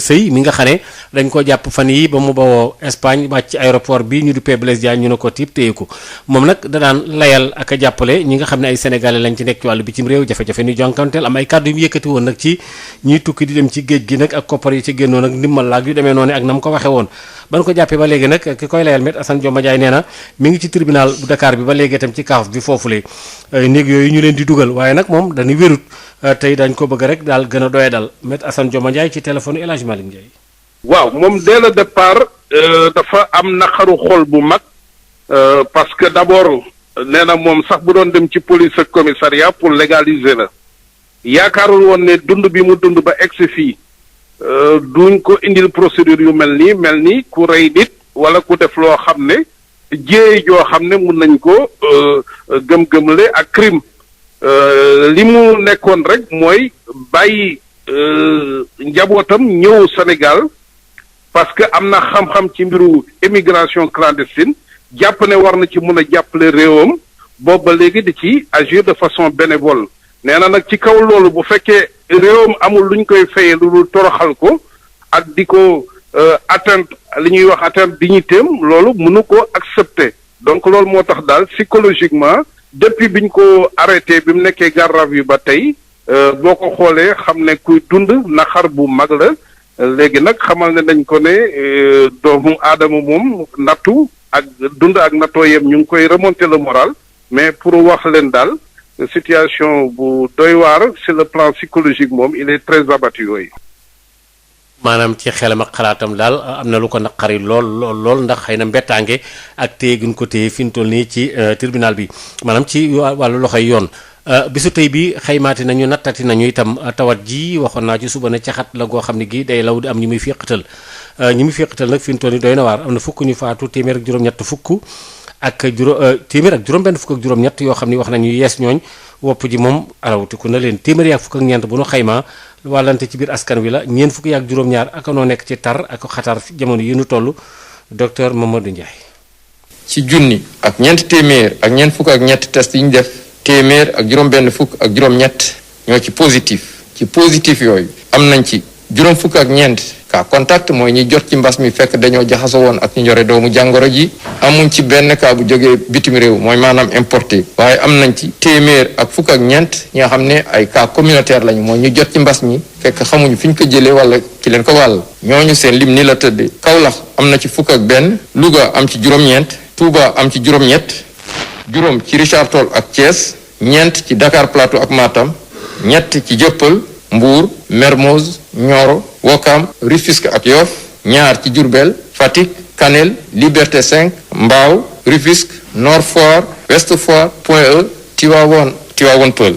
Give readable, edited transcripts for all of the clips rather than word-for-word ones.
Sëy mi nga xam ne dañ ko jàpp fan yi ba mu bawoo Espagne wàcc ci aéroport bi ñu duppee Blaise Diagne ñu ne ko tiib téye ko moom nag da daan layal ak a jàppale ñi nga xam ne ay sénégalais lañ ci nekk ci wàllu bitim réew jafe-jafe ni jonkanteel am ay kàddu yu mu yëkkati woon nag ci ñiy tukki di dem ci géej gi nag ak koppar yi ci génnoon ak ndimmal laag yu demee noonu ak na mu ko waxee woon ban ko jàppee ba léegi nag ki koy layal met Assane Dioma Ndiaye nee na mi ngi ci tribunal bu Dakar bi ba léegi itam ci kaaf bi foofule néeg yooyu ñu leen di dugal waaye nag moom dañuy wérut tey dañ ko bëgg rek daal gën a doye dal met Assane Dioma Ndiaye ci téléphone El Hadj Malick Ndiaye. waaw moom dès le départ dafa am naqaru xol bu mag parce que d'abord nee na moom sax bu doon dem ci police ak commissariat pour légaliser la yaakaarul woon ne dund bi mu dund ba egsi fii duñ ko indil procédure yu mel ni ku rey nit wala ku def loo xam ne jéey joo xam ne mun nañ ko gëm-gëmle ak crime li mu nekkoon rek mooy bàyyi njabootam ñëw Sénégal parce que am na xam-xam ci mbiru émigration clandestine jàpp ne war na ci mën a jàppale réewam boobu ba léegi di ci agir de façon bénévole nee na nag ci kaw loolu bu fekkee réewam amul luñ koy fayee lu dul toroxal ko ak di ko atteinte li ñuy wax atteinte dignitéem loolu mënu ko accepter donc loolu moo tax daal psychologiquement depuis biñ ko arrêté bi mu nekkee garde à vue ba tey boo ko xoolee xam ne kuy dund naxar bu mag la léegi nag xamal ne dañ ko ne doomu aadama moom nattu ak dund ak nattoo yem ñu ngi koy remonter le moral mais pour wax leen daal situation bu doy waar sur le plan psychologique moom il est très abattu yooyu. maanaam ci xelam ak xalaatam daal am na lu ko naqari lool ndax xëy na mbettaange ak téye gu ñu ko téye fi mu toll nii ci tribunal bi maanaam ci wàllu loxoy yoon. bisu tey bi xaymaati nañu nattati nañu itam tawat ji waxoon naa ci suba ne caxat la goo xam ne gi day law di am ñi muy féqatal nag fi mu toll nii doy na waar am na fukk ñu faatu téeméer ak juróom-ñett fukk ak téeméer ak juróom-benn fukk ak juróom-ñett yoo xam ne wax nañu yees ñooñ wopp ji moom arawtiku na leen téeméer yaak fukk ak ñeent bu nu xaymaa wàllante ci biir askan wi la ñeent fukk yaak juróom-ñaar ak noo nekk ci tar ak xatar jamono yi nu toll docteur Mamadou Ndiaye. ci junni ak ñeent téeméer ak ñeent fukk ak ñett test yi ñu def téeméer ak juróom-benn fukk ak juróom-ñett ñoo ci positif yooyu am nañ ci juróom fukk ak ñeent cas contact mooy ñi jot ci mbas mi fekk dañoo jaxasoo woon ak ñu yore doomu jàngoro ji amuñ ci benn cas bu jógee bitim réew mooy maanaam importé waaye am nañ ci téeméer ak fukk ak ñeent ñi nga xam ne ay cas communautaire lañu mooy ñu jot ci mbas mi fekk xamuñu fi ñu ko jëlee wala ki leen ko wàll ñooñu seen lim ni la tëddee Kaolack am na ci fukk ak benn Louga am ci juróom-ñeent Touba am ci juróom-ñett juróom ci Richard Toll ak Thiès ñeent ci Dakar Plateau ak Matam ñett ci Jëppal Mbour Mermoz Nioro Ouakam Rufisque ak Yoff ñaar ci Diourbel Fatick Kanel Liberté 5 Mbao Rufisque Nord Foire Ouest Foire Point E Tivaouane Peulh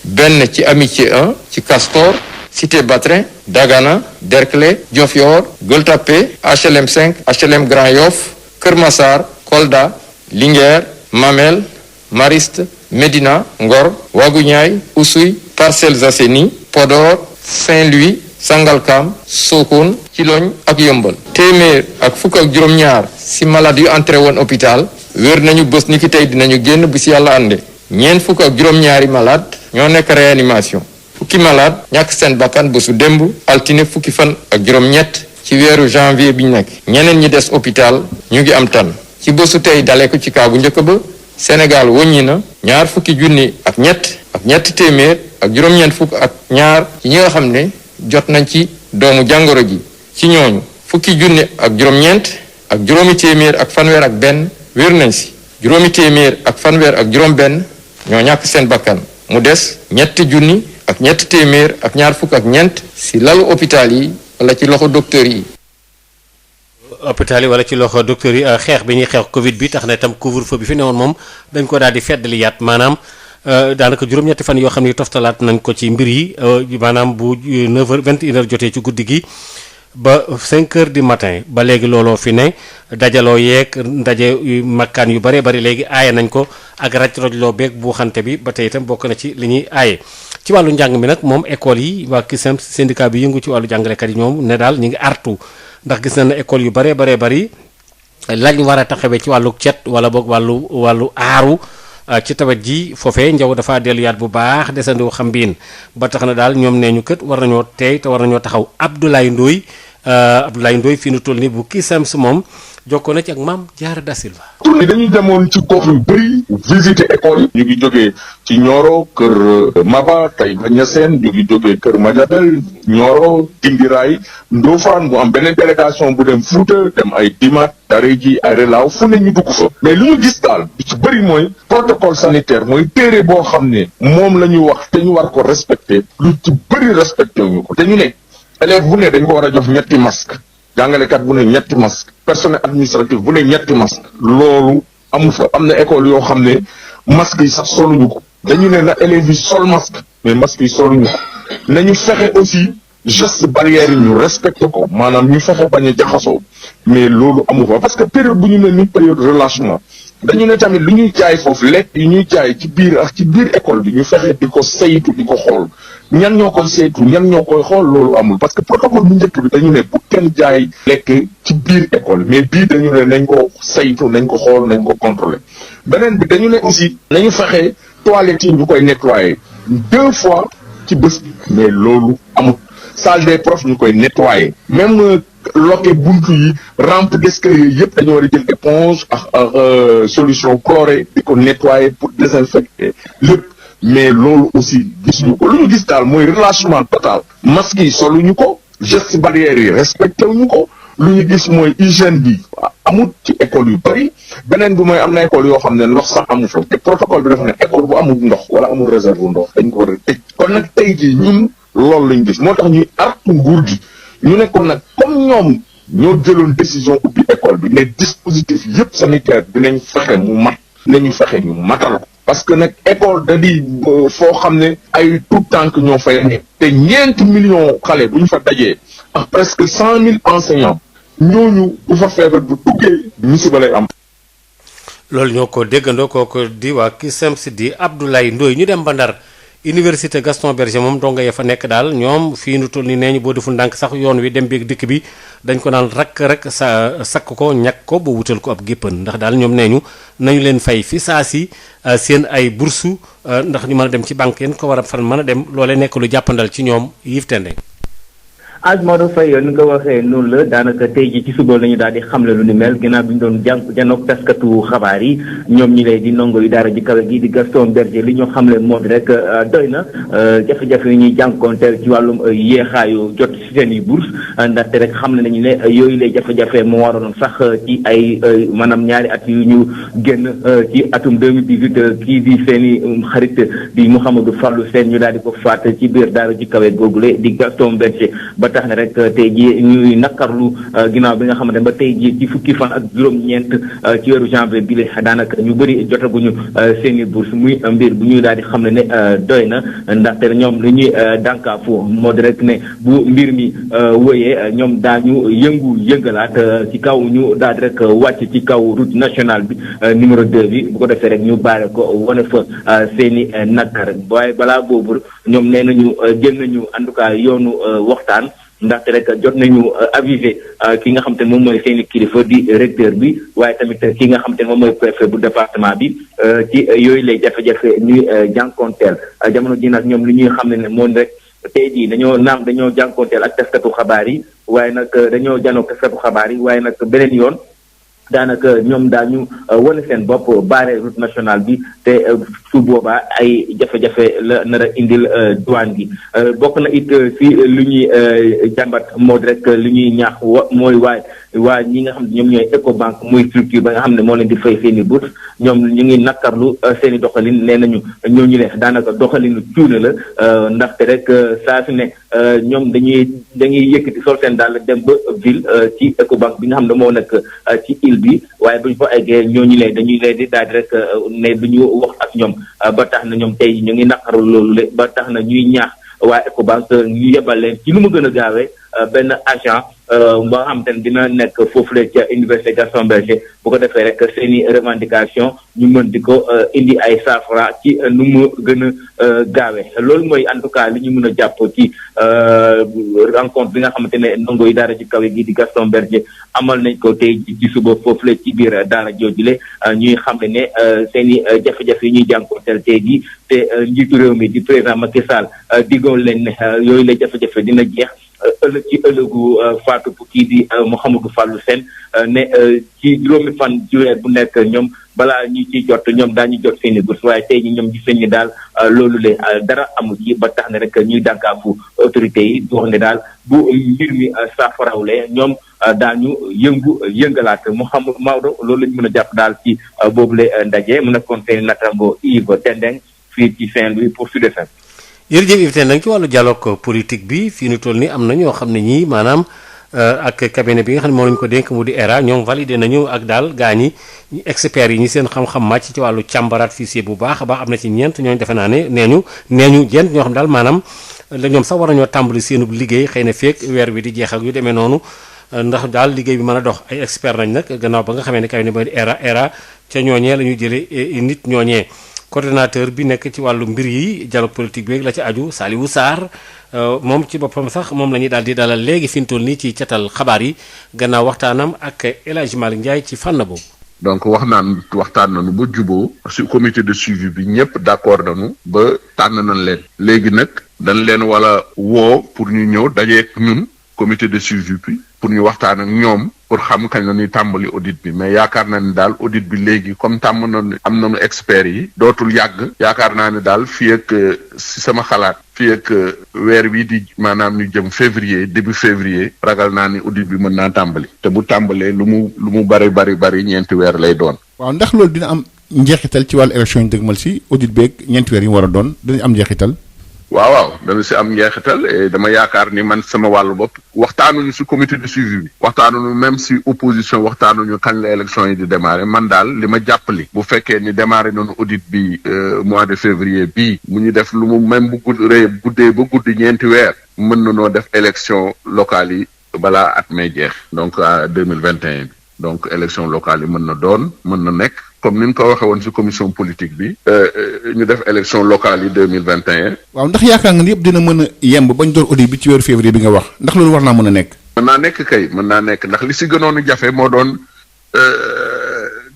benn ci Amitié 1 ci Castor Cité Batrin Dagana Derklé Diofior Gueule Tapée HLM 5 HLM Grand Yoff Keur Massar Kolda Linguère Mamel Mariste Médina Ngor Waguñaay Oussouye Parcelles Assainies Podor Saint-Louis Sangalkam Sokone Thilogne ak Yeumbeul téeméer ak fukk ak juróom-ñaar si malade yu entré woon hôpital wér nañu bés ni ki tey dinañu génn bu si yàlla ànde ñeent fukk ak juróom-ñaari malade ñoo nekk réanimation fukki malade ñàkk seen bakkan bésu démb altine fukki fan ak juróom-ñett ci weeru janvier bi ñu nekk ñeneen ñi des hôpital ñu ngi am tan ci bésu tey dalee ko ci kaa bu njëkk ba Sénégal wëññi na ñaar fukki junni ak ñett téeméer ak juróom-ñeent fukk ak ñaar ci ñi nga xam ne jot nañ ci doomu jàngoro ji ci ñooñu fukki junni ak juróom-ñeent ak juróomi téeméer ak fanweer ak benn wér nañ si juróomi téeméer ak fanweer ak juróom-benn ñoo ñàkk seen bakkan mu des ñetti junni ak ñetti téeméer ak ñaar fukk ak ñeent si lalu hôpital yi wala ci loxo docteur yi. hôpital yi wala ci loxo docteur yi xeex bi ñuy xeex Covid bi tax na itam couvre-feu bi fi newoon moom dañ ko daal di feddaliyaat maanaam daanaka juróom-ñetti fan yoo xam ne toftalaat nañ ko ci mbir yi maanaam bu 9h 21h jotee ci guddi gi ba 5h du matin ba léegi looloo fi ne dajaloo yeeg ndaje makkaan yu bëree bëri léegi aaye nañ ko ak raj-rajloo beeg buuxante bi ba tey itam bokk na ci li ñuy aaye ci wàllu njàng mi nag moom école yi waa CUSEMS syndicat bi yëngu ci wàllu jàngalekat yi ñoom ne daal ñu ngi artu ndax gis nañ ne école yu bëree bëri lañ war a taxawee ci wàllu cet wala boog wàllu aaru ci tawat ji foofee njaw dafa delluyaat bu baax desandiw xam mbiin ba tax na daal ñoom nee ñu kët war nañoo teey te war nañoo taxaw Abdoulaye Ndoye fi nu toll ni bu Cusems moom jokkoo na ci ak Mame Diarra Da Silva. tournée dañuy demoon ci gox yu bëri visiter école yi ñu ngi jógee ci Nioro kër Maba Taïba Niassène ñu ngi jógee kër Madiabel Nioro Dingiraay Ndofane mu am beneen délégation bu dem Fouta dem ay Dimat Dareji ay Relaaw fu ne ñu dugg fa mais li ñu gis daal bi ci bëri mooy protocole sanitaire mooy téere boo xam ne moom la ñu wax te ñu war ko respecté lu ci bëri respecté wuñu ko te ñu ne élève bu ne dañ ko war a jox ñetti masque jàngalekat bu ne ñetti masque personnel administratif bu ne ñetti masque loolu amu fa am na école yoo xam ne masque yi sax soluñu ko dañu ne na élèves yi sol masque mais masque yi soluñu ko nañu fexe aussi geste barrière yi ñu respecté ko maanaam ñu fexe bañ a jaxasoo mais loolu amu fa parce que période bu ñu ne ni période relâchement dañu ne tamit lu ñuy jaay foofu lekk yi ñuy jaay ci biir école bi ñu fexe di ko saytu di ko xool ñan ñoo koy saytu ñan ñoo koy xool loolu amul parce que protocole bu njëkk bi dañu ne bu kenn jaay lekk ci biir école mais bii dañu ne nañ ko saytu nañ ko xool nañ ko contrôler beneen bi dañu ne aussi nañu fexe toilettes yi ñu koy nettoyer 2 fois ci bés bi mais loolu amul salle des profs ñu koy nettoyer même loke buntu yi rampe d'escalier yëpp dañoo war a jël éponge ak solution chlorée di ko nettoyer pour désinfecter lépp mais loolu aussi gisuñu ko lu ñu gis daal mooy relâchement total masque yi soluñu ko gestes barrières yi respecté wuñu ko lu ñu gis mooy hygiène bi amut ci école yu bari beneen bi mooy am na école yoo xam ne ndox sax amu fa te protocole bi def ne école bu amul ndox wala amul réserve ndox dañ ko war a tëj kon nag tey jii ñun loolu lañ gis moo tax ñuy artu nguur gi ñu ne kon nag comme ñoom ñoo jëloon décision ubbi école bi ne dispositif yëpp sanitaire dinañ fexe mu mat nañu fexe ñu matal ko parce que nag école da di foo xam ne ay tout tànk ñoo fay nekk te 4 millions xale bu ñu fa dajee ak presque 100 000 enseignants ñooñu bu fa feebar bu duggee musiba lay am. loolu ñoo ko déggandoo kooku di waa Cusems di Abdoulaye Ndoye ñu dem ba Ndar université Gaston Berger moom donga ya fa nekk daal ñoom fii nu toll ni nee ñu boo deful ndànk sax yoon wi dem beeg dikk bi dañ ko naan rakk rek sa sakk ko ñàkk ko ba wutal ko ab géppën ndax daal ñoom nee ñu nañu leen fay fi saa si seen ay bursu ndax ñu mën a dem ci banque yéen ko war a fan mën a dem loolee nekk lu jàppandal ci ñoom Yves Tendeng. Maodo Faye ni nga waxee noonu la daanaka tey ji ci suba lañu daal di xamle lu ni mel ginnaaw bi ñu doon janook taskatu xabaar yi ñoom ñi lay di ndongo yu daara ji kawe gi di Gaston Berger li ñu xamle moo di rek doy na jafe-jafe yi ñuy jànkoonteel ci wàllum yéexaayu jot si seen i bourse ndaxte rek xamle nañu ne yooyu lay jafe-jafe moo waroon sax ci ay maanaam ñaari at yu ñu génn ci atum 2018 kii di seen i xarit di Mouhamadou Fallou Sène ñu daal di ko faat ci biir daara ji kawe googule di Gaston Berger tax na rek tey jii ñuy nakkarlu ginnaaw bi nga xamante ne ba tey jii ci fukki fan ak juróom-ñeent ci weeru janvier bi la daanaka ñu bëri jotaguñu seeni bourse muy mbir bu ñuy daal di xam ne doy na ndaxte ñoom li ñuy dànkaafu moo di rek ne bu mbir mi wëyee ñoom daañu yëngalaat ci kaw ñu daal di rek wàcc ci kaw route nationale bi numéro 2 bi bu ko defee rek ñu baare ko wane fa seeni nakkar waaye balaa boobu ñoom nee nañu jël nañu en tout cas yoonu waxtaan ndaxte rek jot nañu avisé ki nga xam te ne moom mooy seeni kilifa di recteur bi waaye tamit ki nga xam te ne moom mooy préfet bu département bi ci yooyu lay jafe-jafe ñuy jànkoonteel jamono ji nag ñoom li ñuy xam ne moom rek tey jii dañoo jànkoonteel ak taskatu xabaar yi waaye nag dañoo janoo taskatu xabaar yi waaye nag beneen yoon daanaka ñoom daañu wane seen bopp baare route nationale bi te su boobaa ay jafe-jafe la nar a indil douane gi bokk na it si lu ñuy jàmbat moo di rek li ñuy ñaax mooy waa ñi nga xam ne ñoom ñooy Ecobank muy structure ba nga xam ne moo leen di fay seen i bourse ñoom ñu ngi nakkarlu seen i doxalin nee nañu ñooñu ne daanaka doxalinu cuune la ndaxte rek saa su ne ñoom dañuy yëkkati sol seen daal dem ba ville ci Ecobank bi nga xam ne moo nekk ci île bi waaye bu ñu fa eggee ñooñu ne dañuy leen di daal di rek ne du ñu wax ak ñoom ba tax na ñoom tey ñu ngi naqaru loolu ba tax na ñuy ñaax waa Ecobank ñu yebal leen ci lu mu gën a gaawee benn agent ba xam te ne dina nekk foofule ca université Gaston Berger bu ko defee rek seen i revendication ñu mën di ko indi ay saafara ci nu mu gën a gaawe loolu mooy en tout cas li ñu mën a jàpp ci rencontre bi nga xamante ne ndongo yi daara ji kawe gi di Gaston Berger amal nañ ko tey ci suba foofule ci biir daara joojule ñuy xam ne seen i jafe-jafe yi ñuy jànkoonteel tey gi te njiitu réew mi di président Macky Sall diggoon leen ne yooyu la jafe-jafe dina jeex ëllëg ci ëllëgu faatu bu kii di Mouhamadou Fallou Sène ne ci juróomi fan ci weer bu nekk ñoom balaa ñu ciy jot ñoom daañu jot seen i bourse waaye tey ñi ñoom gis nañ ni daal loolu le dara amu ci ba tax ne rek ñuy dànkaafu autorités yi di wax ne daal bu mbir mi saafarawle ñoom daañu yëngalaat Mouhamadou Maodo loolu lañ mën a jàpp daal ci boobule ndaje mu nekkoon seen natango Yves Tendeng fii ci Saint-Louis pour Sud FM. jërëjëf Yves Tendeng ci wàllu dialogue politique bi fii nu toll nii am na ñoo xam ne ñii maanaam ak cabinet bi nga xam ne moom lañu ko dénk mu di ERA ñoom validé nañu ak daal gaa ñi experts yi ñi seen xam-xam màcc ci wàllu càmbaraat fichier bu baax a baax am na ci ñeent ñooñu defe naa ne nee ñu jent ñoo xam daal maanaam la ñoom sax war nañoo tàmbali seenub liggéey xëy na feek weer wi di jeex ak yu demee noonu ndax daal liggéey bi mën a dox ay experts nañ nag gannaaw ba nga xamee ne cabinet ba di ERA ca ñooñee la ñu jëlee nit ñooñee coordonnateur bi nekk ci wàllu mbir yi dialogue politique bi la ci aju Saliou Sarr moom ci boppam sax moom la ñuy daal di dalal léegi fi mu toll nii ci catal xabaar yi gannaaw waxtaanam ak El Hadj Malick Ndiaye ci fànn boobu. donc waxtaan nañu ba juboo si comité de suivi bi ñëpp d'accord nañu ba tànn nañ leen. léegi nag dañ leen wala woo pour ñu ñëw dajeek ñun comité de suivi bi pour ñu waxtaan ak ñoom. pour xam kañ la ñuy tàmbali audit bi mais yaakaar naa ni daal audit bi léegi comme tàmm nañu am nañu experts yi dootul yàgg yaakaar naa ne daal fii ak si sama xalaat fii ak weer wi di maanaam ñu jëm février début février ragal naa ni audit bi mën naa tàmbali te bu tàmbalee lu mu bari ñeenti weer lay doon. waaw ndax loolu dina am njeexital ci wàllu élection yi dëgmal si audit beeg ñeenti weer yi mu war a doon dina am njeexital. waaw dana si am njeexital et dama yaakaar ni man sama wàllu bopp waxtaanuñu si comité de suivi bi waxtaanuñu même si opposition waxtaanuñu kañ la élection yi di démarrer man daal li ma jàppali bu fekkee ni démarrer noonu audit bi mois de février bii mu ñu def lu mu même bu guddee ba guddi ñeenti weer mën na noo def élection locale yi balaa at may jeex donc à 2021 bi donc élection locale yi mën na nekk comme ni ñu ko waxee woon ci commission politique bi ñu def élection locale yi 2021. waaw ndax yaakaar nga ni yëpp dina mën a yemb bañ door audit bi ci weeru février bi nga wax ndax loolu war naa mën a nekk. mën naa nekk ndax li ci gënoon a jafe moo doon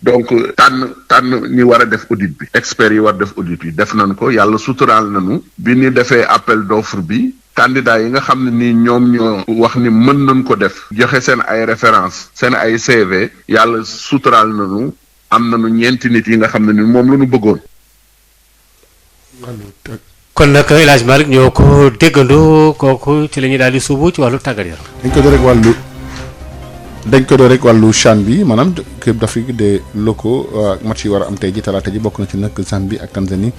donc tànn ñi war a def audit bi. experts yi war def audit bi def nañ ko yàlla suturaal nañu. bi ñu defee appel d'offre bi. candidat yi nga xam ne nii ñoom ñoo wax ni mën nañ ko def. joxe seen ay références seen ay CV. yàlla suturaal nañu. am nañu ñeenti nit yi nga xam ne ni moom la ñu bëggoon. kon nag El Hadj Malick ñoo ko déggandoo kooku ci la ñuy daal di suubu ci wàllu tàggat yaram. dañ ko door rek wàllu CHAN bi maanaam Coupe d'Afrique des locaux match yi war a am tey ji talaata ji bokk na ci nag Zambie ak Tanzanie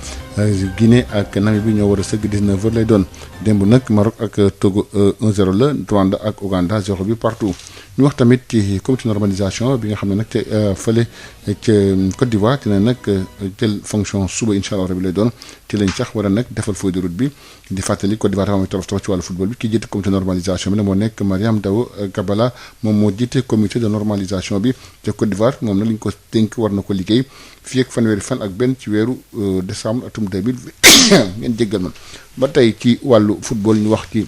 Guinée ak Namibie ñoo war a sëgg 19h lay doon démb nag Maroc ak Togo 1-0 la Rwanda ak Ouganda 0 bi partout. ñu wax tamit ci comité normalisation bi nga xam ne nag ca fële ca Côte d'Ivoire dina nag jël fonction suba incha allah rabi lay doon ci lañ sax war a nag defal feuille de route bi di fàttali Côte d'Ivoire dafa am tolof tolof ci wàllu football bi ki jiite comité normalisation bi nag moo nekk Mariam Dao Gabala moom moo jiite comité de normalisation bi ca Côte d'Ivoire moom nag li ñu ko tënk war na ko liggéey fii ak fanweeri fan ak benn ci weeru décembre atum 2000 ngeen jéggal man ba tey ci wàllu football ñu wax ci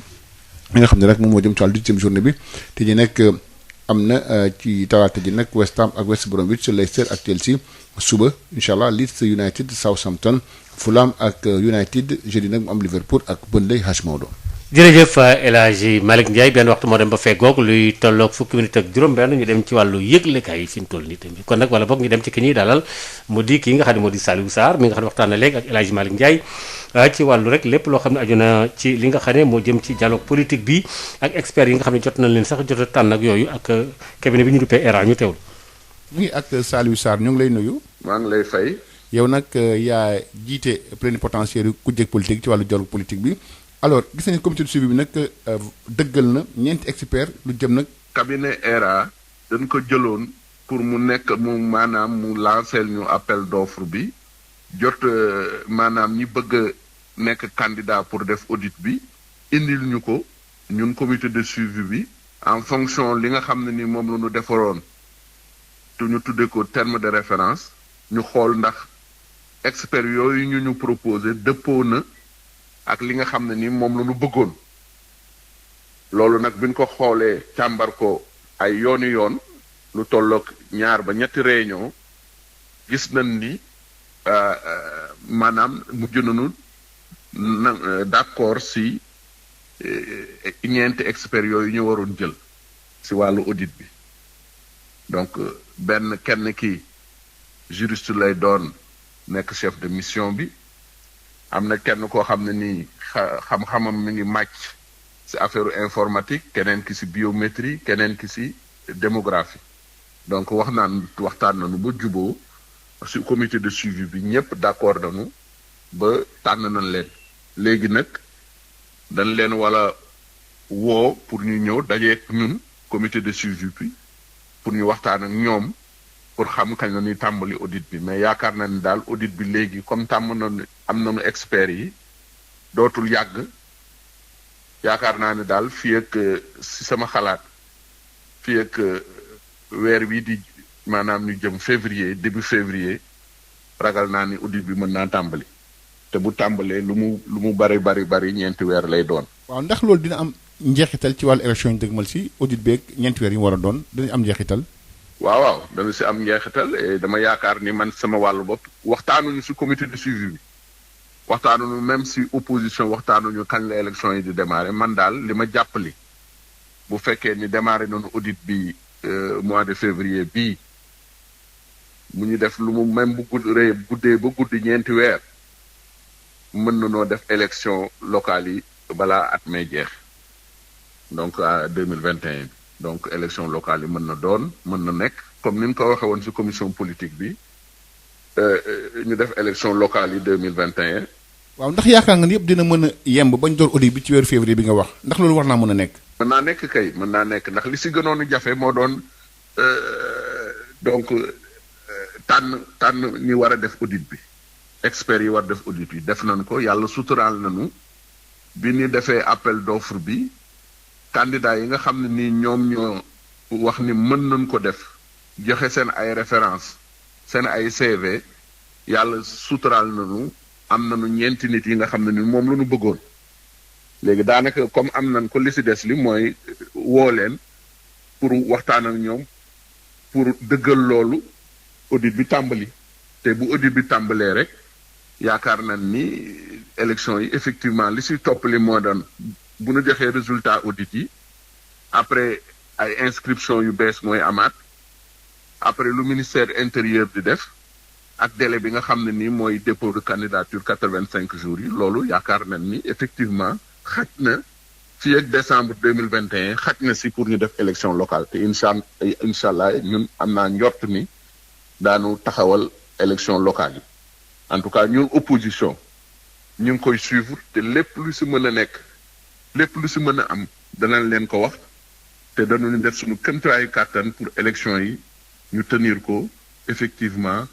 li nga xam ne rek moom moo jëm ci wàllu 10e journée bi te ñu nekk am na ci talaata ji nag West Ham ak West Bromwich Leicester ak Chelsea suba incha allah Leeds United Southampton Fulham ak United jeudi nag mu am Liverpool ak Burnley H Maodo. jërëjëf El Hadj Malick Ndiaye benn waxtu moo dem ba feggoog luy tolloog fukki minute ak juróom-benn ñu dem ci wàllu yëglekaay yi fi mu toll nii tamit kon nag wala boog ñu dem ci ki ñuy dalal mu di kii nga xam ne moo di Saliou Sarr mi nga xam ne waxtaan na léegi ak El Hadj Malick Ndiaye ci wàllu rek lépp loo xam ne aju na ci li nga xam ne moo jëm ci dialogue politique bi ak experts yi nga xam ne jot nañ leen sax jot a tànn ak yooyu ak cabinet bi ñu duppee ERA ñu teewul. mu ngi ak Saliou Sarr ñu ngi lay nuyu. maa ngi lay fay. yow nag yaa jiite plénipotentiaire kujjeeg politique ci wàllu dialogue politique bi. alors gis nañu comité de suivi bi nag dëggal na ñeenti expert lu jëm nag. cabinet ERA dañ ko jëloon pour mu nekk mu maanaam mu lancer ñu appel d'offre bi jot maanaam ñi bëgg a nekk candidat pour def audit bi indil ñu ko ñun comité de suivi bi en fonction li nga xam ne ni moom la ñu defaroon te ñu tuddee ko terme de référence ñu xool ndax experts yooyu ñu proposé dëppoo na ak li nga xam ne ni moom la ñu bëggoon loolu nag bi ñu ko xoolee càmbar ko ay yooni yoon lu tolloog 2 ba 3 réunion gis nañ ni maanaam mujj nañu d'accord si ñeenti experts yooyu ñu waroon jël si wàllu audit bi donc kenn ki juriste lay doon nekk chef de mission bi am na kenn koo xam ne nii xam-xamam mi ngi màcc si affaire informatique keneen ki si biométrie keneen ki si démographie donc waxtaan nañu ba juboo si comité de suivi bi ñëpp d'accord nañu ba tànn nañ leen léegi nag dañ leen wala woo pour ñu ñëw dajeek ñun comité de suivi bi pour ñu waxtaan ak ñoom pour xam kañ la ñuy tàmbali audit bi mais yaakaar na ni daal audit bi léegi comme tàmm nañu am nañu experts yi dootul yàgg yaakaar naa ne daal fii ak si sama xalaat fii ak weer wi di maanaam ñu jëm début février ragal naa ni audit bi mën naa tàmbali te bu tàmbalee lu mu bari ñeenti weer lay doon. waaw ndax loolu dina am njeexital ci wàllu élection yi dëgmal si audit beeg ñeenti weer yi mu war a doon dina am njeexital. waaw dana si am njeexital et dama yaakaar ni man sama wàllu bopp waxtaanuñu si comité de suivi bi waxtaanuñu même si opposition waxtaanuñu kañ la élection yi di démarrer man daal li ma jàppali bu fekkee ni démarrer nañu audit bi mois de février bii mu ñu def lu mu même bu guddee ba guddi ñeenti weer mën na noo def élection locale yi balaa at may jeex donc à 2021 donc élection locale yi mën na nekk comme ni ñu ko waxee woon ci commission politique bi ñu def élection locale yi 2021. waaw ndax yaakaar nga ni yëpp dina mën a yemb bañ door audit bi ci weeru février bi nga wax ndax loolu war naa mën a nekk. mën naa nekk kay mën naa nekk ndax li ci gënoon a jafe moo doon donc tànn ñi war a def audit bi experts yi war def audit bi def nañ ko yàlla suturaal nañu bi ñu defee appel d'offre bi candidat yi nga xam ne nii ñoom ñoo wax ni mën nañ ko def joxe seen ay référence seen ay CV yàlla suturaal nañu am nañu 4 nit yi nga xam ne ni moom la ñu bëggoon léegi daanaka comme am nañ ko li ci des li mooy woo leen pour waxtaan ak ñoom pour dëggal loolu audit bi tàmbali te bu audit bi tàmbalee rek yaakaar nañ ni élection yi effectivement li ci topp li moo doon bu ñu joxee résultat audit yi après ay inscription yu bees mooy amaat après lu ministère intérieur di def ak délai bi nga xam ne nii mooy dépôt de candidature 85 jours yi loolu yaakaar nañ ni effectivement xaj na fii ak décembre 2021 xaj na si pour ñu def élection locale te incha allah ñun am naa njort ni daanu taxawal élection locale yi en tout cas ñun opposition ñu ngi koy suivre te lépp lu si mën a nekk lépp lu si mën a am danañ leen ko wax te danañu def suñu këmtaayu kàttan pour élection yi ñu tenir ko effectivement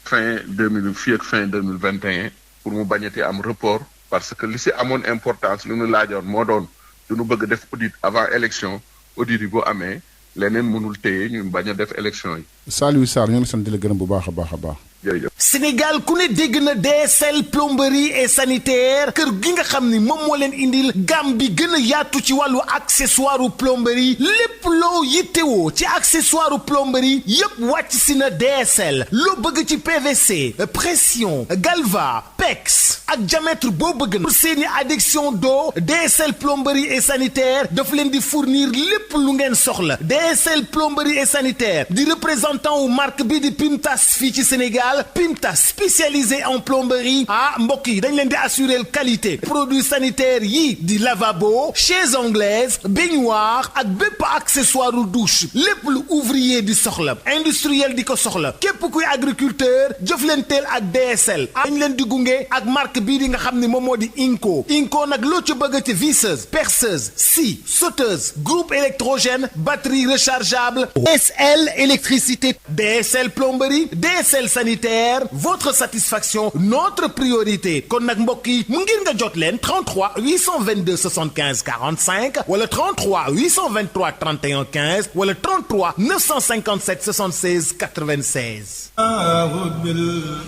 fin 2021 pour mu bañati am report parce que li si amoon importance lu ñu laajoon moo doon duñu bëgg def audit avant élection audit yi boo amee leneen mënul téye ñu bañ a def élection yi. Saliou Sarr ñoo ngi sant di la gërëm bu baax a baax a baax. jërëjëf. Sénégal ku ne dégg na DSL plomberie et sanitaire kër gi nga xam ni moom moo leen indil gamme bi gën a yaatu ci wàllu accessoire plomberie lépp loo yittewoo ci accessoire plomberie yépp wàcc si na DSL loo bëgg ci PVC pression galva PEX ak diamètre boo bëgg na pour seeni adduction d'eau DSL plomberie et sanitaire daf leen di fournir lépp lu ngeen soxla DSL plomberie et sanitaire di représentant wu marque bi di Pimtas fii ci Sénégal Pimtas spécialisé en plomberie mbokk yi dañ leen di assurer qualité produits sanitaires yi di lavabo chaises anglaises baignoire ak bépp accessoire douche lépp lu ouvrier di soxla industriel di ko soxla képp kuy agriculteur jëflanteel ak DSL dañ leen di gunge ak marque bii di nga xam ne moom moo di Inco nag loo ci bëgg ci visseuse perceuse scie sauteuse groupe électrogène batterie rechargeable DSL électricité DSL plomberie DSL sanitaire sanitaire, votre satisfaction notre priorité. kon nag mbokk yi mu ngir nga jot leen 33 822 75 45 wala 33 823 31 15 wala 33 957 76 96.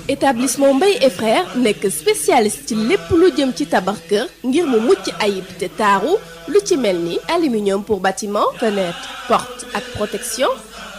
établissement Mbaye et frères nekk spécialiste ci lépp lu jëm ci tabax kër ngir mu mucc ayib te taaru lu ci mel ni aluminium pour bâtiment, fenêtre, porte ak protection,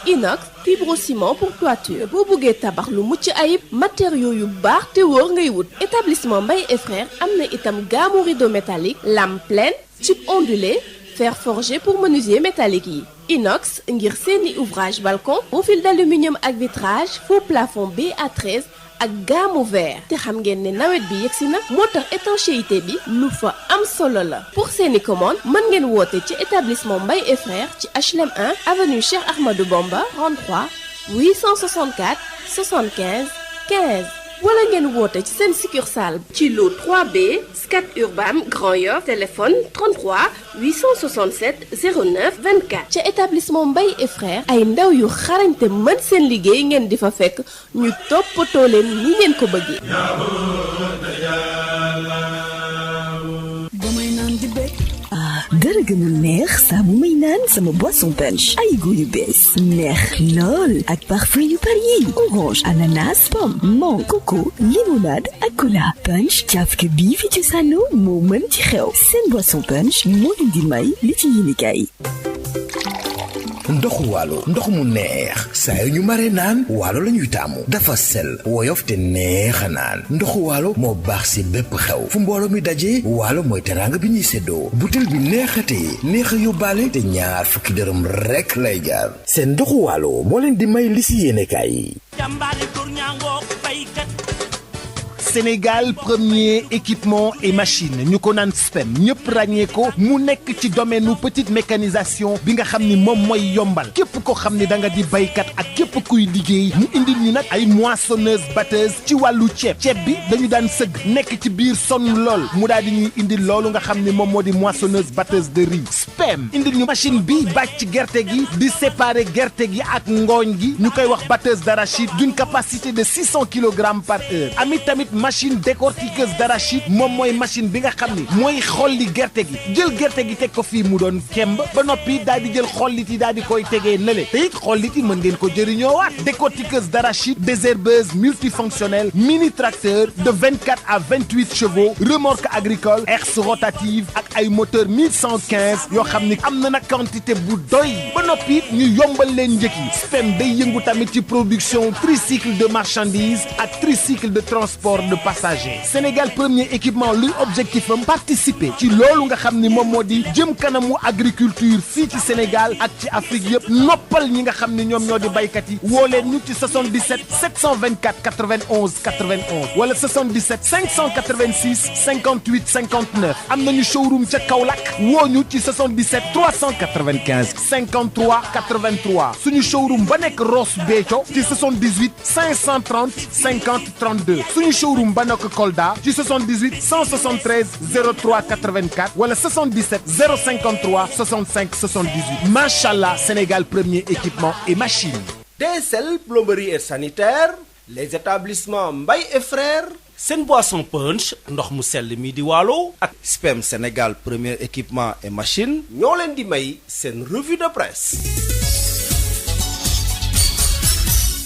inox, fibrociment pour toiture. boo bëggee tabax lu mucc ayib matériaux yu baax te wóor ngay wut. établissement Mbaye et frères am na itam gamme rideau métallique, lame pleine, tube ondulé, fer forgé pour menuisier métallique yi. inox ngir seeni ouvrage balcon, profil d'aluminium ak vitrage, faux plafond BA13 ak gamme vert. te xam ngeen ne nawet bi yegsi na moo tax étanchéité bi lu fa am solo la. pour seeni commande mën ngeen woote ci établissement Mbaye et frères ci HLM 1 avenue Cheikh Ahmadou Bamba 33 864 75 15 wala ngeen woote ci seen succursale ci lo 3B Scat Urbam Grand Yoff, téléphone 33 867 09 24. ca établissement Mbaye et frères ay ndaw yu xarañte mën seen liggéey ngeen di fa fekk ñu toppatoo leen ni ngeen ko bëggee. dara gën a neex saa bu may naan sama boisson punch ay goût yu bees neex lool ak parfum yu bari orange ananas pomme mangue coco limonade ak cola punch cafka bii fi ci sànno moo mën ci xew seen boisson punch moo leen di may li ci yéenekaay. ndoxu waalo ndox mu neex saa yu ñu maree naan waalo la ñuy taamu dafa sel woyof te neex a naan ndoxu waalo moo baax si bépp xew fu mbooloo mi dajee waalo mooy teraanga bi ñuy séddoo butel bi neexatee neex a yóbbaale te ñaar fukki dërëm rekk lay jaar seen ndoxu waalo moo leen di may li si yéenekaay yi. Sénégal premier équipement et machine ñu ko naan SPEM ñëpp ràññee ko mu nekk ci domaine nu petite mécanisation bi nga xam ni moom mooy yombal képp ko xam ni da nga di baykat ak képp kuy liggéey mu indil ñu nag ay moissonneuse batteuse ci wàllu ceeb bi dañu daan sëgg nekk ci biir sonn lool mu daal di ñuy indil loolu nga xam ni moom moo di moissonneuse batteuse de riz SPEM indil ñu machine bi bàcc gerte gi di séparer gerte gi ak ngooñ gi ñu koy wax batteuse d'arachide d'une capacité de 600 kilogrammes par heure tamit machine décortiqueuse d'arachide moom mooy machine bi nga xam ni mooy xolli gerte gi jël gerte gi teg ko fii mu doon kemb ba noppi daal di jël xollit yi daal di koy tegee nële te it xollit yi mën ngeen ko jëriñoo waat décortiqueuse d'arachide désherbeuse multifonctionnelle mini tracteur de 24 à 28 chevaux remorque agricole herse rotative ak ay moteur 1115 yoo xam ni am na nag quantité bu doy ba noppi ñu yombal leen njëkk yi SPEM day yëngu tamit ci production tricycle de marchandises ak tricycle de transport de passagers Sénégal premier équipement luy objectif am participer ci loolu nga xam ni moom moo di jëm kanamu agriculture fii ci Sénégal ak ci Afrique yëpp noppal ñi nga xam ni ñoom ñoo di baykat yi woo leen ñu ci 77 724 91 91 wala 77 586 58 59 am nañu showroom ca Kaolack woo ñu ci 77 395 53 83 suñu showroom ba nekk Ross Béthio ci 78 530 50 32 suñu showroom ba nekk Kolda ci 78 173 03 84 wala 77 053 65 78 machallah Sénégal premier équipement et machine. DSL plomberie et sanitaire les établissements Mbaye et frères seen boisson punch ndox mu sell mi di waalo ak SPEM Sénégal premier équipement et machine ñoo leen di may seen revue de presse.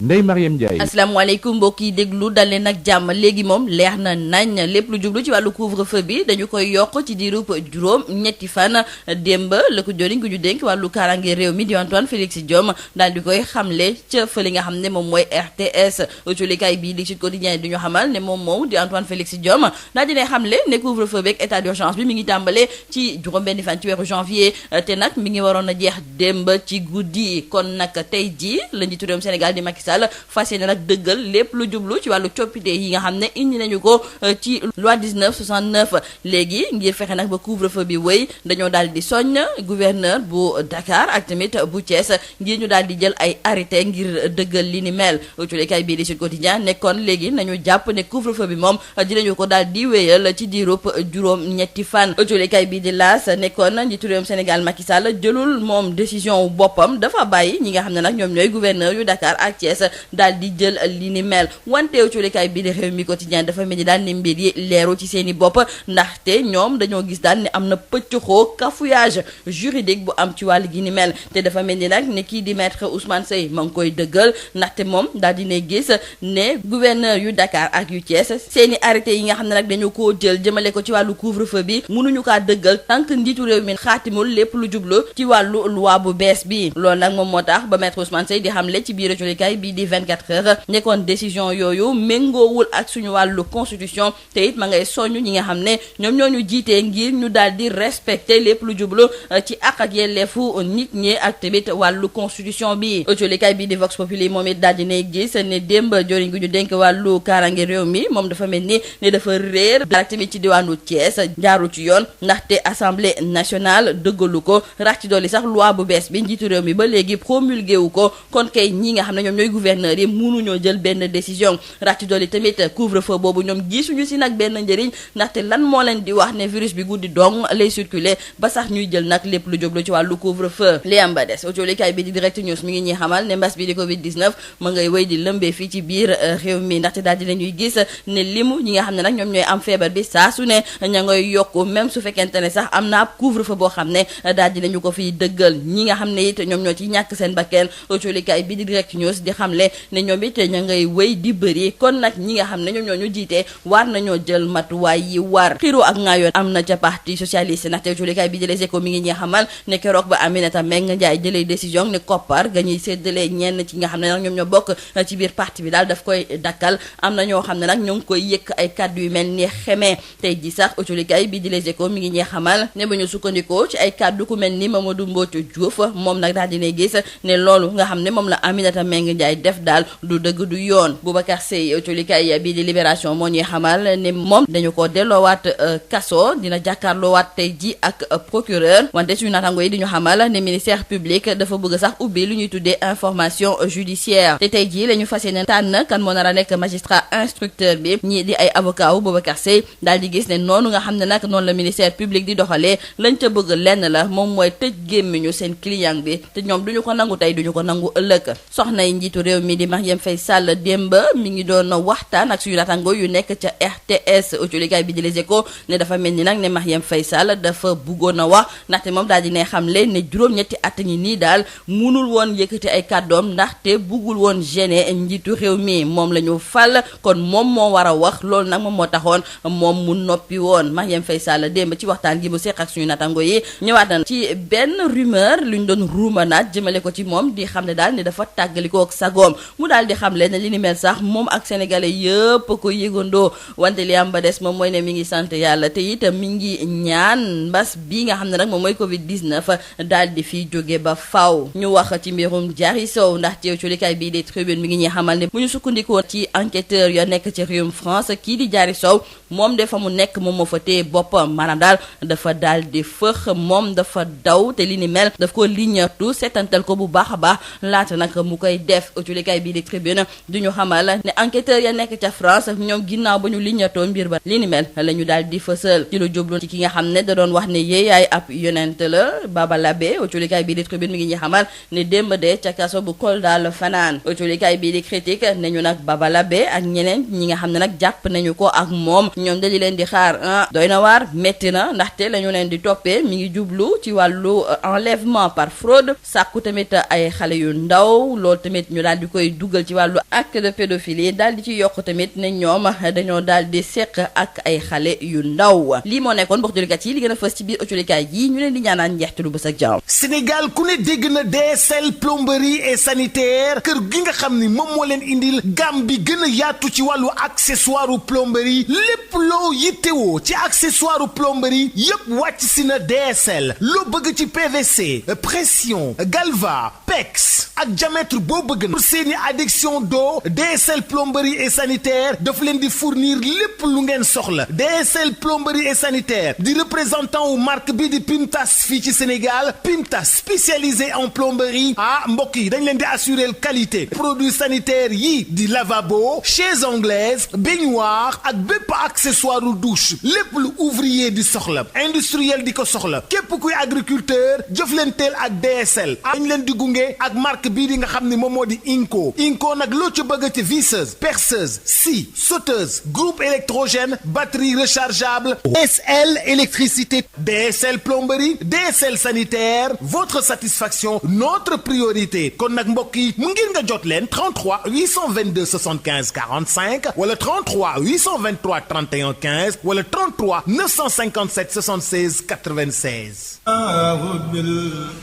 Ndeye Mariam Ndiaye. asalaamaaleykum mbokk yi déglu dal leen ak jàmm léegi moom leer na nañ lépp lu jublu ci wàllu couvre-feu bi dañu koy yokk ci diirub juróom ñetti fan démb la ko joriñ gu ñu dénk wàllu kaaraange réew mi di Antoine Félix Diome daal di koy xamle ca fële nga xam ne moom mooy RTS autolikaay bii di ci quotidien di ñu xamal ne moom di Antoine Félix Diome daal dina xamle ne couvre-feu beeg état d'urgence bi mi ngi tàmbale ci juróom-benni fan ci weeru janvier te nag mi ngi waroon a jeex démb ci guddi kon nag tey ji la njiitu réewum Sénégal di Macky Sall fas yéene nag dëggal lépp lu jublu ci wàllu coppite yi nga xam ne indi nañu ko ci loi 1969 léegi ngir fexe nag ba couvre-feu bi wéy dañoo daal di soññ gouverneur bu Dakar ak tamit bu Thiès ngir ñu daal di jël ay arrêté ngir dëggal li ni mel autolikaay bii di Sud Quotidien nekkoon léegi nañu jàpp ne couvre-feu bi moom dinañu ko daal di wéyal ci diirub juróom ñetti fan autolikaay bii di L'As nekkoon njiitu réewum Sénégal Macky Sall jëlul moom décision boppam dafa bàyyi ñi nga xam ne nag ñoom ñooy gouverneur yu Dakar ak Thiès Thiès daal di jël li ni mel wanteew colikaay bi di réew mi quotidien dafa mel ni daal ni mbir yi leeru ci seen i bopp ndaxte ñoom dañoo gis daal ni am na pëccxoo cafouillage juridique bu am ci wàll gi ni mel te dafa mel ni nag ne kii di maître Ousmane Seye ma ngi koy dëggal ndaxte moom daal di ne gis ne gouverneur yu Dakar ak yu Thiès seen i arrêté yi nga xam ne nag dañu koo jël jëmale ko ci wàllu couvre-feu bi mënuñu kaa dëggal tant que njiitu réew mi xaatimul lépp lu jublu ci wàllu loi bu bees bi loolu nag moom moo tax ba maître Ousmane Seye di xamle ci biir colikaay bii di 24 heures nekkoon décision yooyu méngoowul ak suñu wàllu constitution te it ma ngay soññ ñi nga xam ne ñoom ñoo ñu jiitee ngir ñu daal di respecter lépp lu jublu ci àq ak yelleefu nit ñi ak tamit wàllu constitution bi colikaay bii di Vox Populi moom it daal di ne gis ne démb joriñ gu ñu dénk wàllu kaaraange réew mi moom dafa mel ni ne dafa réer ak tamit ci diwaanu Thiès jaaru ci yoon ndaxte assemblée nationale dëggalu ko rax ci dolli sax loi bu bees bi njiitu réew mi ba léegi promulgué wu ko kon kay ñi nga xam ne ñoom ñooy gouverneur yi mënuñoo jël benn décision rax ci dolli tamit couvre-feu boobu ñoom gisuñu si nag benn njëriñ ndaxte lan moo leen di wax ne virus bi guddi dong lay circuler ba sax ñuy jël nag lépp lu jublu ci wàllu couvre-feu li am ba des autolikaay bi di direct news mi ngi ñuy xamal ne mbas bi di covid 19 ma ngay wéy di lëmbee fii ci biir réew mi ndaxte daal di nañuy gis ne limu ñi nga xam ne nag ñoom ñooy am feebar bi saa su ne ña ngay yokku même su fekkente ne sax am na ab couvre-feu boo xam ne daal di nañu ko fiy dëggal ñi nga xam ne it ñoom ñoo ci ñàkk seen bakkeen autolikaay bi di direct news di xamle ne ñoom it ña ngay wéy di bëri kon nag ñi nga xam ne ñoom ñoo ñu jiite war nañoo jël matuwaay yi war xiro ak ngaayoon am na ca parti socialiste ndaxte autolikaay bi di Les Échos mi ngi ñuy xamal ne keroog ba Aminata Mbengue Ndiaye jëlee décision ne koppar ga ñuy séddale ñenn ci nga xam ne nag ñoom ñoo bokk ci biir parti bi daal daf koy dakkal am na ñoo xam ne nag ñoo ngi koy yëkk ay kàddu yu mel ni xemee tey ji sax autolikaay bi di Les Échos mi ngi ñuy xamal ne bu ñu sukkandikoo ci ay kàddu ku mel ni Mamadou Mbodj Diouf moom nag daal dinay gis ne loolu nga xam ne moom la Aminata Mbengue Ndiaye def daal du dëgg du yoon Boubacar Seye autolikaay bi di Libération moo ñuy xamal ne moom dañu ko delloowaat kaso dina jàkkaarloowaat tey ji ak procureur wante suñu naataango yi di ñu xamal ne ministère public dafa bëgg sax ubbi lu ñuy tuddee information judiciaire te tey jii la ñu fas yéene tànn kan moo nar a nekk magistrat instructeur bi ñii di ay avocat wu Boubacar Seye daal di gis ne noonu nga xam ne nag noonu la ministère public di doxalee lañ ca bëgg lenn la moom mooy tëj gémmiñu seen client bi te ñoom duñu ko nangu tey duñu ko nangu ëllëg soxna yi njiitu réew mi di Marième Faye Sall démb mi ngi doon waxtaan ak suñu naataango yu nekk ca RTS autolikaay bi di Les Échos ne dafa mel ni nag ne Marième Faye Sall dafa bëggoon a wax ndaxte moom daal di ne xamle ne juróom-ñetti at ñi nii daal munul woon yëkkati ay kàddoom ndaxte buggul woon gêner njiitu réew mi moom la ñu fal kon moom moo war a wax loolu nag moom moo taxoon moom mu noppi woon Marième Faye Sall démb ci waxtaan gi mu seq ak suñu natango yi ñëwaat na ci benn rumeur luñ doon ruumanaat jëmale ko ci moom di xam ne daal ne dafa tàggalikoo ak sagoom mu daal di xamle ne li ni mel sax moom ak sénégalais yëpp ko yëgandoo wante li am ba des moom mooy ne mi ngi sant yàlla te it mi ngi ñaan mbas bii nga xam ne nag moom mooy covid 19 daal di fi jóge ba faaw ñu wax ci mbirum Diary Sow ndax ci colikaay bii di Tribune mi ngi ñuy xamal ne bu ñu sukkandikoo ci enquêteur ya nekk ci réewum France kii di Diary Sow moom de fa mu nekk moom moo fa téye boppam maanaam daal dafa daal di fëx moom dafa daw te li ni mel daf ko liñatu seetantal ko bu baax a baax laata nag mu koy def colikaay bii di Tribune du ñu xamal ne enquêteur ya nekk ca France ñoom ginnaaw ba ñu liñatoo mbir ba li ni mel la ñu daal di fësal ci lu jublu ci ki nga xam ne da doon wax ne yéeyaay ab yonent la Baba Labé colikaay bii di Tribune mi ngi ñuy xamal ne démb de ca kaso bu Kolda la fanaan colikaay bii di Critique ne ñu nag Baba Labé ak ñeneen ñi nga xam ne nag jàpp nañu ko ak moom ñoom da li leen di xaar doy na waar métti na ndaxte la ñu leen di toppee mi ngi jublu ci wàllu enlèvement par fraude sàkku tamit ay xale yu ndaw loolu tamit ñu daal di koy dugal ci wàllu acte de pédophilie daal di ci yokk tamit ne ñoom dañoo daal di seq ak ay xale yu ndaw lii moo nekkoon bokk jolikat yi li gën a fës ci biir autolikaay yi ñu leen di ñaanaan njeextalu bës ak jàmm. Sénégal ku ne dégg na DSL plomberie et sanitaire kër gi nga xam ni moom moo leen indil gamme bi gën a yaatu ci wàllu accessoire plomberie lépp loo yittewoo ci accessoire plomberie yépp wàcc si na DSL loo bëgg ci PVC pression galva pex ak diamètre boo bëgg na pour seeni adduction d'eau DSL plomberie et sanitaire daf leen di fournir lépp lu ngeen soxla DSL plomberie et sanitaire di représentant wu marque bi di Pimtas fii ci Sénégal Pimtas spécialisé en plomberie mbokk yi dañ leen di assurer qualité produits sanitaires yi di lavabo chaises anglaises baignoire ak bépp accessoire douche lépp lu ouvrier di soxla industriel di ko soxla képp kuy agriculteur jëflanteel ak DSL dañ leen di gunge ak marque bii di nga xam ne moom moo di Inco nag loo ci bëgg ci visseuse perceuse scie sauteuse groupe électrogène batterie rechargeable DSL électricité DSL plomberie DSL sanitaire votre satisfaction notre priorité kon nag mbokk yi mu ngir nga jot leen 33 822 75 45 wala 33 823 31 15 wala 33 957 76 96.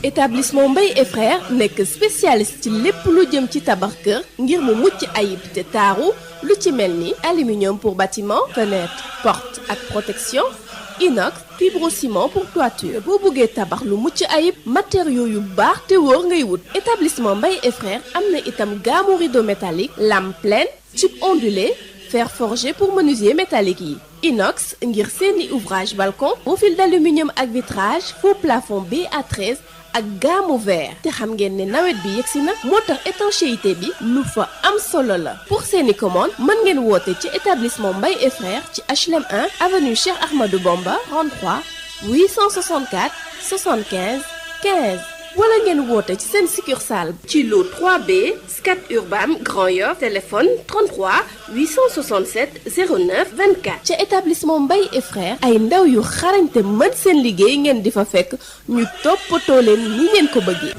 établissement Mbaye et frères nekk spécialiste ci lépp lu jëm ci tabax kër ngir mu mucc ayib te taaru lu ci mel ni aluminium pour bâtiment fenêtre porte ak protection inox fibrociment pour toiture boo bëggee tabax lu mucc ayib matériaux yu baax te wóor ngay wut établissement Mbaye et frères am na itam gamme rideau métallique lame pleine tube ondulé fer forgé pour menuisier métallique yi inox ngir seeni ouvrage balcon profil d'aluminium ak vitrage faux plafond BA13 ak gamme verre te xam ngeen ne nawet bi yegsi na moo tax étanchéité bi lu fa am solo la pour seeni commande mën ngeen woote ci établissement Mbaye et frères ci HLM 1 avenue Cheikh Ahmadou Bamba 33 864 75 15 wala ngeen woote ci seen succursale ci lot 3B Scat Urbam Grand Yoff téléphone 33 867 09 24 ca établissement Mbaye et frères ay ndaw yu xarañte mën seen liggéey ngeen di fa fekk ñu toppatoo leen ni ngeen ko bëggee.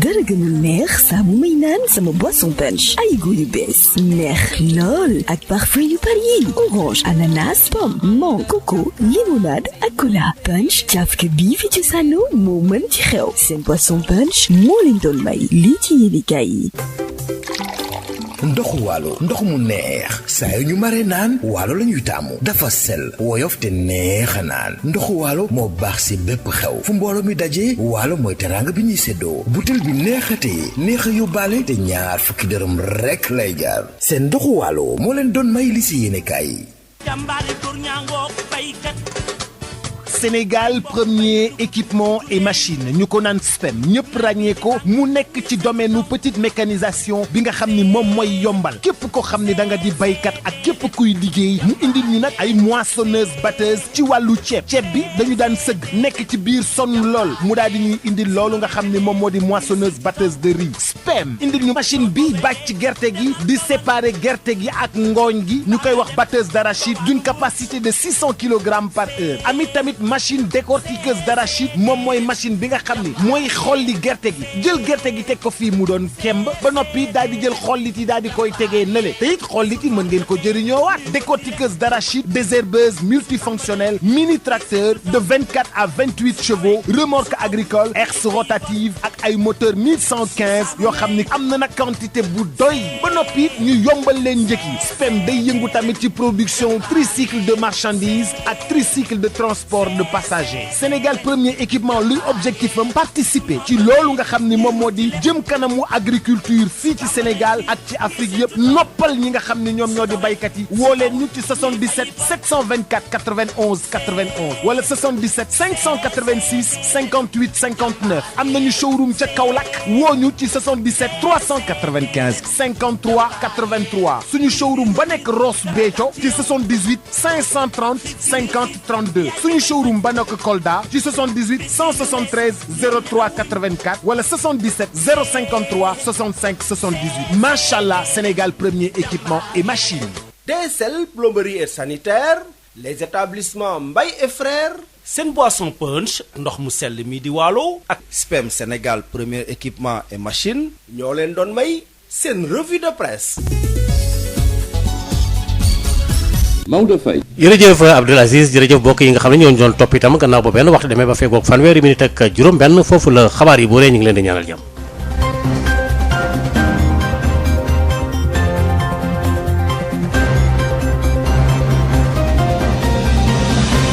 dara gënul neex saa bu may naan sama boisson punch ay goût yu bees neex lool ak parfum yu bari yi orange ananas pomme mangue coco limonade ak cola punch cafka bii fi ci sànno moo mën ci xew seen boisson punch moo leen doon may lii ci yéenekaay yi. ndoxu waalo ndox mu neex saa yu ñu mare naan waalo la ñuy taamu dafa sel woyof te neex a naan ndoxu waalo moo baax si bépp xew fu mbooloo mi dajee waalo mooy teraanga bi ñuy séddoo butel bi neexatee neex a yóbbaale te ñaar fukki dërëm rekk lay jaar seen ndoxu waalo moo leen doon may li si yéenekaay yi. Sénégal premier équipement et machine ñu ko naan SPEM ñëpp ràññee ko mu nekk ci domaine nu petite mécanisation bi nga xam ni moom mooy yombal képp ko xam ni da nga di baykat ak képp kuy liggéey mu indil ñu nag ay moissonneuse batteuse ci wàllu ceeb bi dañu daan sëgg nekk ci biir sonn lool mu daal di ñuy indil loolu nga xam ni moom moo di moissonneuse batteuse de riz SPEM indil ñu machine bi bàcc gerte gi di séparer gerte gi ak ngooñ gi ñu koy wax batteuse d'arachide d'une capacité de 600 kilogrammes par heure amit tamit machine décortiqueuse d'arachide moom mooy machine bi nga xam ni mooy xolli gerte gi jël gerte gi teg ko fii mu doon kemb ba noppi daal di jël xollit yi daal di koy tegee nële te it xollit yi mën ngeen ko jëriñoowaat décortiqueuse d'arachide désherbeuse multifonctionnelle mini tracteur de 24 à 28 chevaux remorque agricole herse rotative ak ay moteur 1115 yoo xam ni am na nag quantité bu doy ba noppi ñu yombal leen njëkk yi SPEM day yëngu tamit ci production tricycle de marchandises ak tricycle de transport de passagers Sénégal premier équipement luy objectif am participer ci loolu nga xam ni moom moo di jëm kanamu agriculture fii ci Sénégal ak ci Afrique yëpp noppal ñi nga xam ni ñoom ñoo di baykat yi woo leen ñu ci 77 724 91 91 wala 77 586 58 59 am nañu showroom ca Kaolack woo ñu ci 77 395 53 83 suñu showroom ba nekk Ross Béthio ci 78 530 50 32 suñu showroom ba nekk Kolda ci 78 173 03 84 wala 77 053 65 78 machallah Sénégal premier équipement et machine. DSL plomberie et sanitaire les établissements Mbaye et frères seen boisson punch ndox mu sell mi di waalo ak SPEM Sénégal premier équipement et machine ñoo leen doon may seen revue de presse. Maodo Faye. jërëjëf Abdoul Aziz jërëjëf mbokk yi nga xam ne ñoo doon topp itam gannaaw ba benn waxtu demee ba fekkoog fanweeri minute ak juróom benn foofu la xabaar yi bu ree ñu ngi leen di ñaanal jàmm.